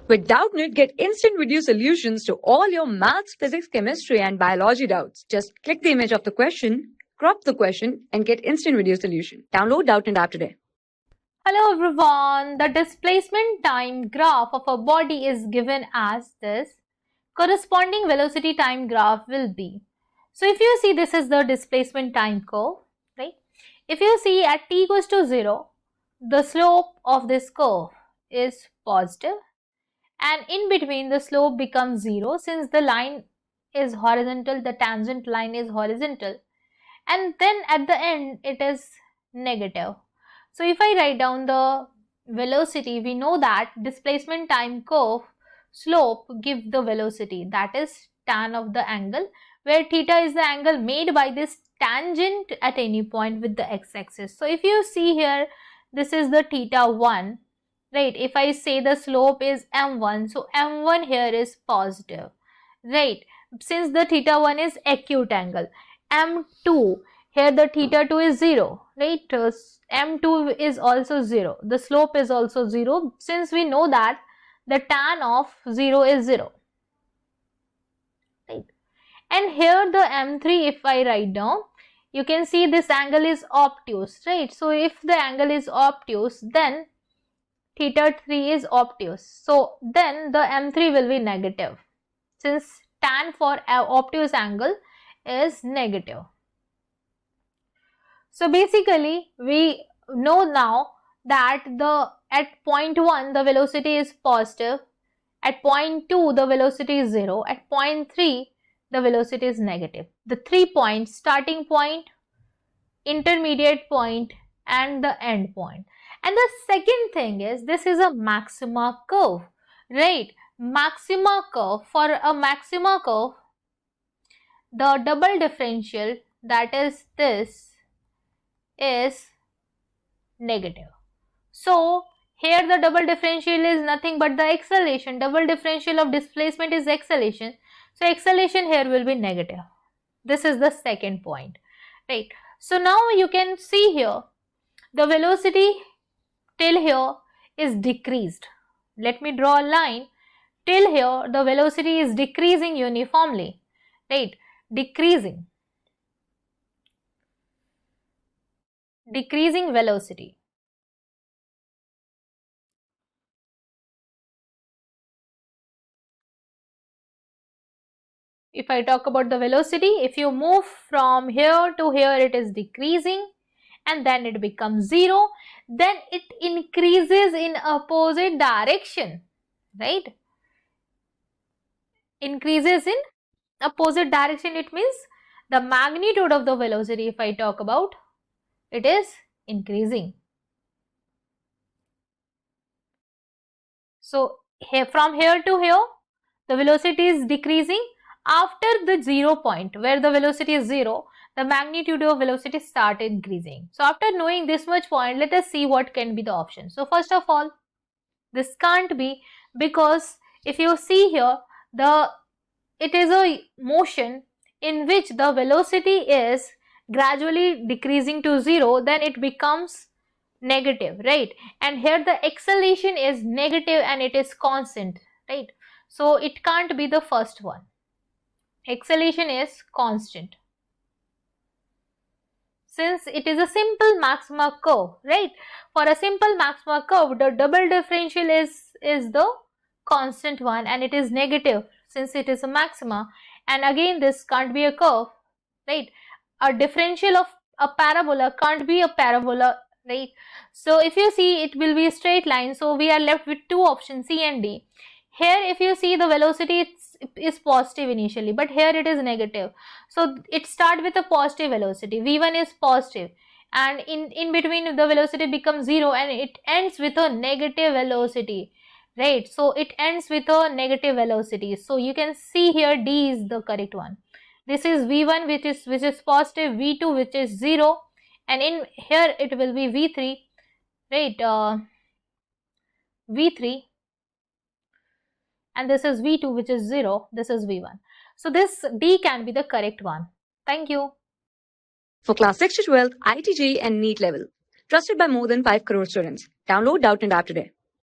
With Doubtnut, get instant video solutions to all your maths, physics, chemistry, and biology doubts. Just click the image of the question, crop the question, and get instant video solution. Download Doubtnut app today. Hello everyone, the displacement time graph of a body is given as this. Corresponding velocity time graph will be. So if you see, this is the displacement time curve, right? If you see at t equals to 0, the slope of this curve is positive, and in between the slope becomes 0 since the line is horizontal, the tangent line is horizontal, and then at the end it is negative. So if I write down the velocity, we know that displacement time curve slope give the velocity, that is tan of the angle, where theta is the angle made by this tangent at any point with the x-axis. So if you see here, this is the theta 1, right? If I say the slope is m1, so m1 here is positive, right? Since the theta 1 is acute angle. m2, here the theta 2 is 0, right? m2 is also 0. The slope is also 0 since we know that the tan of 0 is 0, right? And here the m3, if I write down, you can see this angle is obtuse, right? So if the angle is obtuse, then theta 3 is obtuse. So then the m3 will be negative since tan for obtuse angle is negative. So basically we know now that at point 1 the velocity is positive, at point 2 the velocity is 0, at point 3 the velocity is negative. The 3 points, starting point, intermediate point, and the end point. And the second thing is, this is a maxima curve, right? Maxima curve, for a maxima curve, the double differential, that is this, is negative. So here the double differential is nothing but the acceleration. Double differential of displacement is acceleration. So acceleration here will be negative. This is the second point, right? So now you can see here the velocity till here is decreased. Let me draw a line. Till here the velocity is decreasing uniformly, right? Decreasing velocity. If I talk about the velocity, if you move from here to here, it is decreasing and then it becomes 0. Then it increases in opposite direction, right? Increases in opposite direction, it means the magnitude of the velocity, if I talk about, it is increasing. So here, from here to here, the velocity is decreasing. After the 0 point where the velocity is 0, the magnitude of velocity started increasing. So after knowing this much point, let us see what can be the option. So first of all, this can't be, because if you see here, it is a motion in which the velocity is gradually decreasing to 0, then it becomes negative, right? And here the acceleration is negative and it is constant, right? So it can't be the first one. Acceleration is constant since it is a simple maxima curve, right? For a simple maxima curve, the double differential is the constant one and it is negative since it is a maxima. And again, this can't be a curve, right? A differential of a parabola can't be a parabola, right? So if you see, it will be a straight line. So we are left with two options, C and D. Here if you see, the velocity is positive initially, but here it is negative. So it starts with a positive velocity, v1 is positive, and in between the velocity becomes 0 and it ends with a negative velocity, right? So it ends with a negative velocity. So you can see here D is the correct one. This is v1 which is positive, v2 which is 0, and in here it will be v3, right? V3, and this is v2 which is 0, this is v1. So this D can be the correct one. Thank you. For class 6 to 12, IIT JEE and NEET level. Trusted by more than 5 crore students. Download Doubtnut app today.